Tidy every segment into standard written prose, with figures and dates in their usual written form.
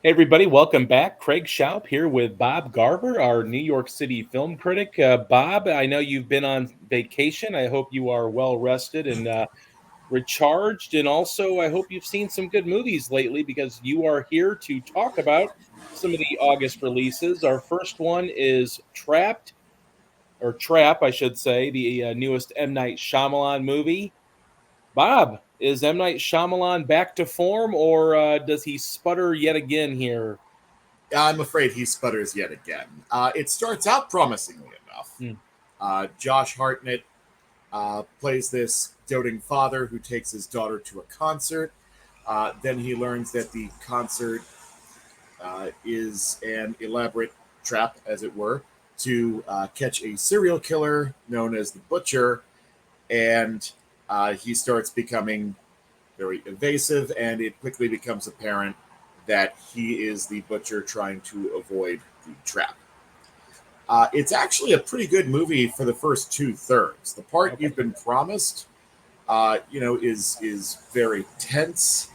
Hey everybody, welcome back. Craig Schaub here with Bob Garver, our New York City film critic. Bob, I know you've been on vacation. I hope you are well rested and recharged. And also, I hope you've seen some good movies lately because you are here to talk about some of the August releases. Our first one is Trap, I should say, the newest M. Night Shyamalan movie. Bob, is M. Night Shyamalan back to form or does he sputter yet again here? I'm afraid he sputters yet again. It starts out promisingly enough. Hmm. Josh Hartnett plays this doting father who takes his daughter to a concert. Then he learns that the concert is an elaborate trap, as it were, to catch a serial killer known as the Butcher. And he starts becoming very evasive, and it quickly becomes apparent that he is the Butcher trying to avoid the trap. It's actually a pretty good movie for the first two thirds. The part Okay. you've been promised, is very tense,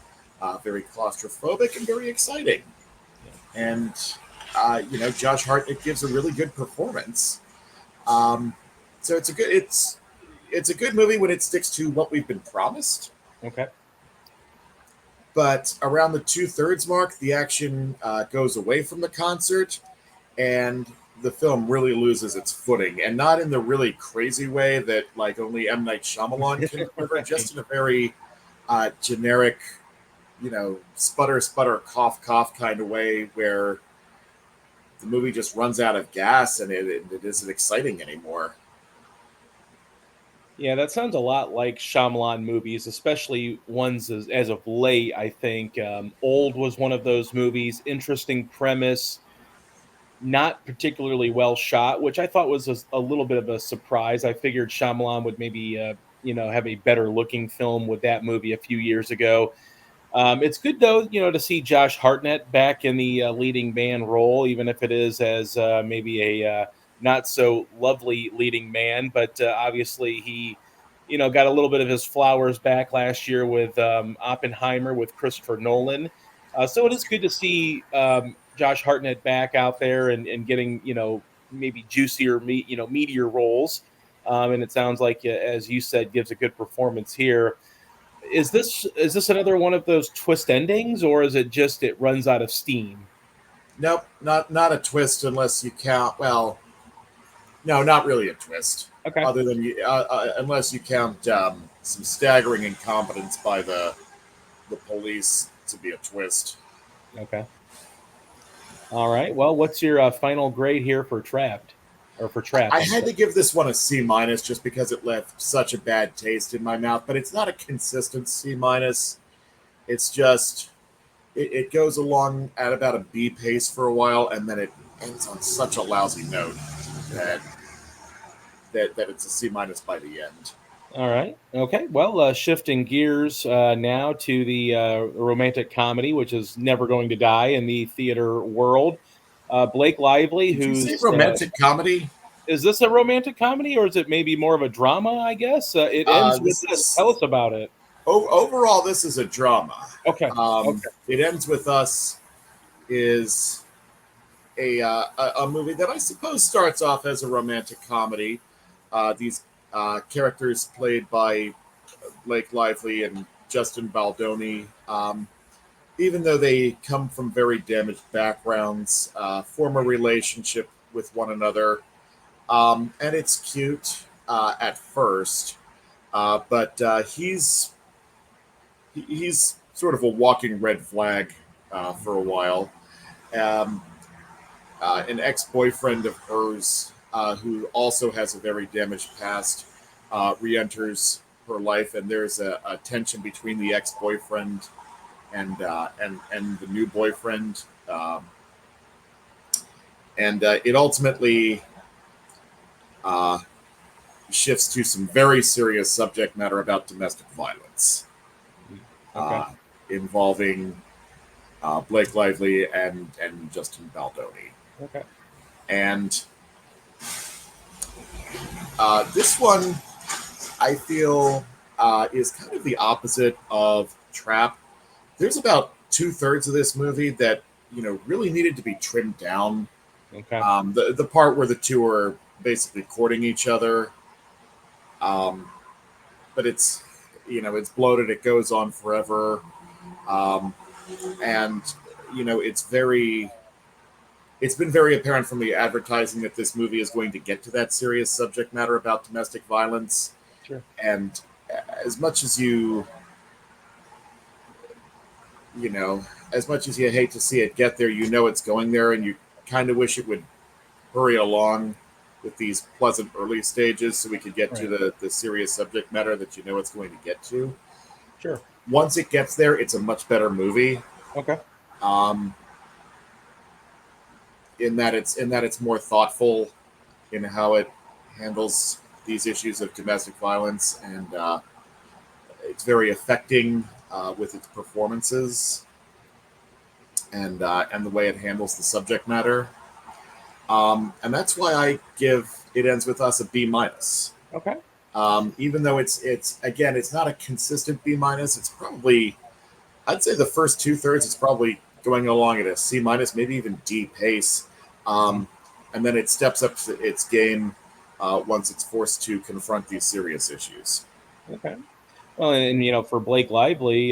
very claustrophobic, and very exciting. Yeah. And Josh Hartnett gives a really good performance. Um, so it's a good movie when it sticks to what we've been promised. Okay. But around the two thirds mark, the action goes away from the concert, and the film really loses its footing, and not in the really crazy way that like only M Night Shyamalan can deliver, Right. just in a very generic, sputter sputter cough cough kind of way where the movie just runs out of gas and it isn't exciting anymore. Yeah, that sounds a lot like Shyamalan movies, especially ones as of late. I think Old was one of those movies. Interesting premise, not particularly well shot, which I thought was a little bit of a surprise. I figured Shyamalan would maybe, have a better looking film with that movie a few years ago. It's good though, to see Josh Hartnett back in the leading man role, even if it is as maybe a not so lovely leading man. But obviously, he, got a little bit of his flowers back last year with Oppenheimer with Christopher Nolan. So it is good to see Josh Hartnett back out there and getting, maybe juicier, meatier roles. And it sounds like, as you said, gives a good performance here. Is this another one of those twist endings, or is it just it runs out of steam? Nope, not a twist unless you count. Well, no, not really a twist. Okay. Other than unless you count some staggering incompetence by the police to be a twist. Okay. All right. Well, what's your final grade here for Trapped, or for Trap? I I'm had sorry. to give this one a C minus just because it left such a bad taste in my mouth. But it's not a consistent C minus. It's just it goes along at about a B pace for a while, and then it ends on such a lousy note that that it's a C minus by the end. All right. Okay. Well, shifting gears now to the romantic comedy, which is never going to die in the theater world. Blake Lively, Did you say who's romantic comedy? is this a romantic comedy, or is it maybe more of a drama? I guess it ends with This us. Tell is us about it. overall this is a drama. Okay. Okay. It ends with us is a movie that I suppose starts off as a romantic comedy. These characters played by Blake Lively and Justin Baldoni, even though they come from very damaged backgrounds, form a relationship with one another, and it's cute at first, but he's sort of a walking red flag for a while. Um, an ex-boyfriend of hers who also has a very damaged past re-enters her life, and there's a tension between the ex-boyfriend and the new boyfriend, and it ultimately uh, shifts to some very serious subject matter about domestic violence Okay. uh, involving Blake Lively and Justin Baldoni. Okay. And this one, I feel, is kind of the opposite of Trap. There's about two thirds of this movie that really needed to be trimmed down. Okay. The part where the two are basically courting each other, um, but it's bloated. It goes on forever, um, and it's been very apparent from the advertising that this movie is going to get to that serious subject matter about domestic violence. Sure. And as much as you know, as much as you hate to see it get there, it's going there, and you kind of wish it would hurry along with these pleasant early stages so we could get to Right. the serious subject matter that it's going to get to. Sure. Once it gets there, it's a much better movie. Okay. Um, in that it's more thoughtful in how it handles these issues of domestic violence, and it's very affecting with its performances and the way it handles the subject matter. And that's why I give It Ends with Us a B minus. Okay. Even though it's again, it's not a consistent B minus. It's probably, I'd say the first 2/3 it's probably going along at a C minus, maybe even D pace. Um, and then it steps up to its game once it's forced to confront these serious issues. Okay. Well, and for Blake Lively,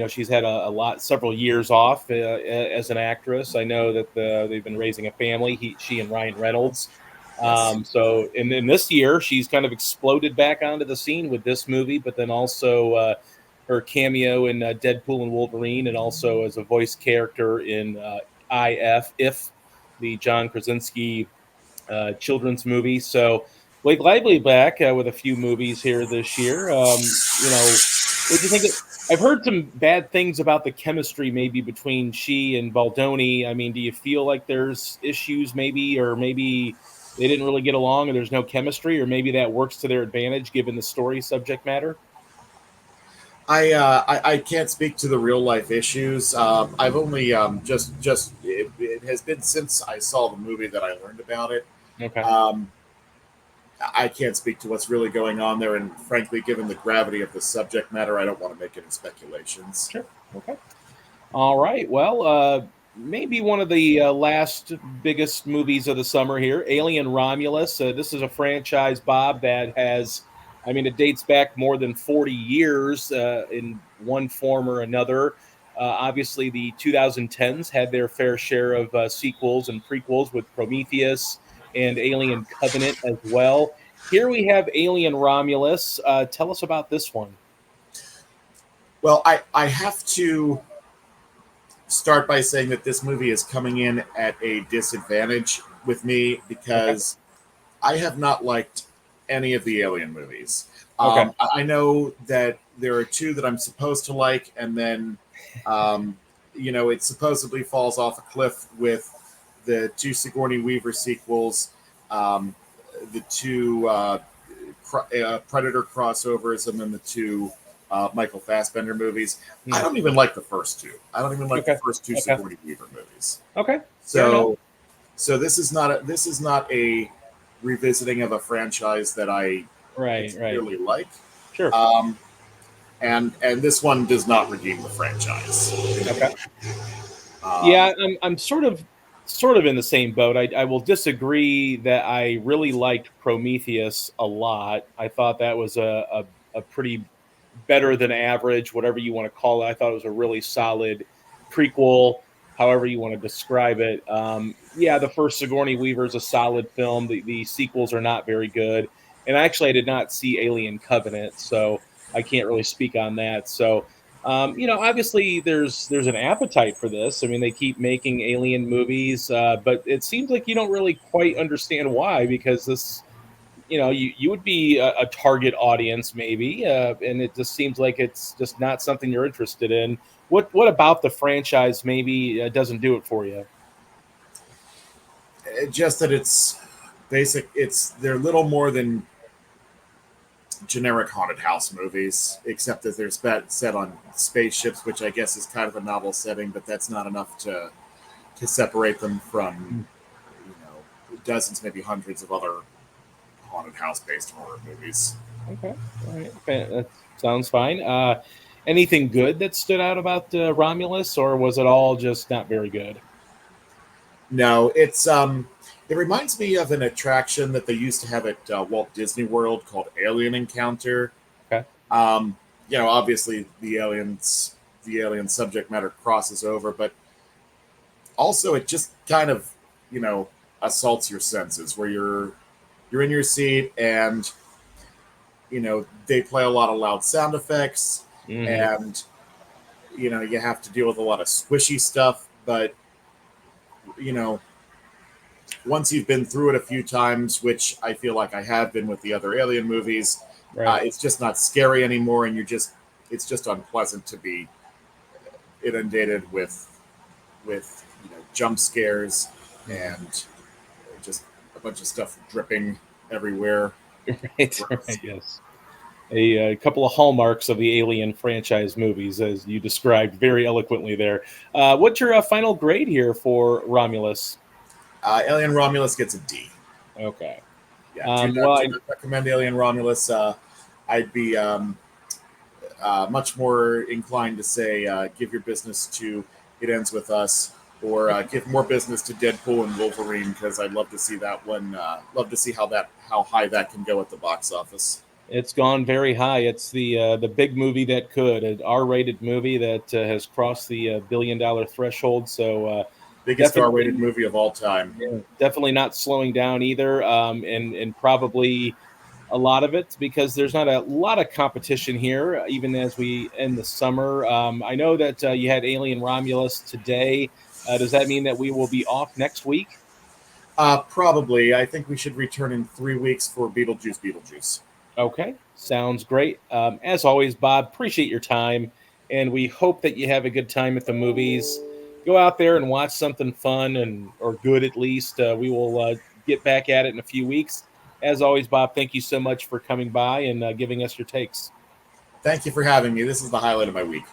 she's had a lot, several years off as an actress. I know that they've been raising a family. She and Ryan Reynolds. Yes. So, and then this year, she's kind of exploded back onto the scene with this movie, but then also her cameo in Deadpool and Wolverine, and also as a voice character in If, the John Krasinski children's movie. So Blake Lively back with a few movies here this year. What do you think? I've heard some bad things about the chemistry maybe between she and Baldoni. I mean, do you feel like there's issues maybe, or maybe they didn't really get along, or there's no chemistry, or maybe that works to their advantage given the story subject matter? I can't speak to the real life issues. I've only just it has been since I saw the movie that I learned about it. Okay. Um, I can't speak to what's really going on there, and frankly, given the gravity of the subject matter, I don't want to make any speculations. Sure. Okay. All right. Well, maybe one of the last biggest movies of the summer here, Alien Romulus. This is a franchise, Bob, that has, I mean, it dates back more than 40 years in one form or another. Obviously, the 2010s had their fair share of sequels and prequels with Prometheus and Alien Covenant as well. Here we have Alien Romulus. Tell us about this one. Well, I have to start by saying that this movie is coming in at a disadvantage with me Okay. because I have not liked any of the Alien movies. Okay. I know that there are two that I'm supposed to like, and then, um, it supposedly falls off a cliff with the two Sigourney Weaver sequels, um, the two Predator crossovers, and then the two Michael Fassbender movies. I Hmm. don't even like the first two. I don't even like the Okay. first two Okay. Sigourney Weaver movies. Okay. Fair enough. So this is not a revisiting of a franchise that I Right. Right. particularly like. Sure. Um, and this one does not redeem the franchise in any Okay. way. Um, Yeah, I'm sort of in the same boat. I will disagree that I really liked Prometheus a lot. I thought that was a pretty better than average, whatever you want to call it. I thought it was a really solid prequel, however you want to describe it. Yeah, the first Sigourney Weaver is a solid film. The sequels are not very good, and actually, I did not see Alien Covenant, so I can't really speak on that. So. Obviously, there's an appetite for this. I mean, they keep making alien movies, but it seems like you don't really quite understand why. Because this, you would be a target audience maybe, and it just seems like it's just not something you're interested in. What about the franchise maybe doesn't do it for you? just that it's basic. They're little more than generic haunted house movies, except that they're set on spaceships, which I guess is kind of a novel setting, but that's not enough to separate them from Mm. dozens, maybe hundreds of other haunted house based horror movies. Okay, all right, that sounds fine. Anything good that stood out about Romulus, or was it all just not very good? No, it reminds me of an attraction that they used to have at Walt Disney World called Alien Encounter. Okay. Um, obviously the alien subject matter crosses over, but also it just kind of, you know, assaults your senses where you're in your seat and they play a lot of loud sound effects, Hmm. and you have to deal with a lot of squishy stuff, but you know once you've been through it a few times, which I feel like I have been with the other alien movies, Right. it's just not scary anymore, and it's just unpleasant to be inundated with jump scares Mhm. and just a bunch of stuff dripping everywhere. Right. Right. Gross. Yes. A couple of hallmarks of the Alien franchise movies, as you described very eloquently there. What's your final grade here for Romulus? Alien Romulus gets a D. Okay. Yeah, Well, do not recommend Alien Romulus. I'd be much more inclined to say give your business to It Ends With Us, or give more business to Deadpool and Wolverine, because I'd love to see that one. Love to see how high that can go at the box office. it's gone very high. It's the big movie that could, an R-rated movie that has crossed the billion-dollar threshold. So Biggest R-rated definitely, movie of all time. yeah, definitely not slowing down either. And probably a lot of it because there's not a lot of competition here, even as we end the summer. I know that you had Alien Romulus today. Does that mean that we will be off next week? Probably. I think we should return in 3 weeks for Beetlejuice. Beetlejuice. Okay, sounds great. As always, Bob, appreciate your time, and we hope that you have a good time at the movies. Go out there and watch something fun and or good at least. We will get back at it in a few weeks. As always, Bob, thank you so much for coming by and giving us your takes. Thank you for having me. This is the highlight of my week.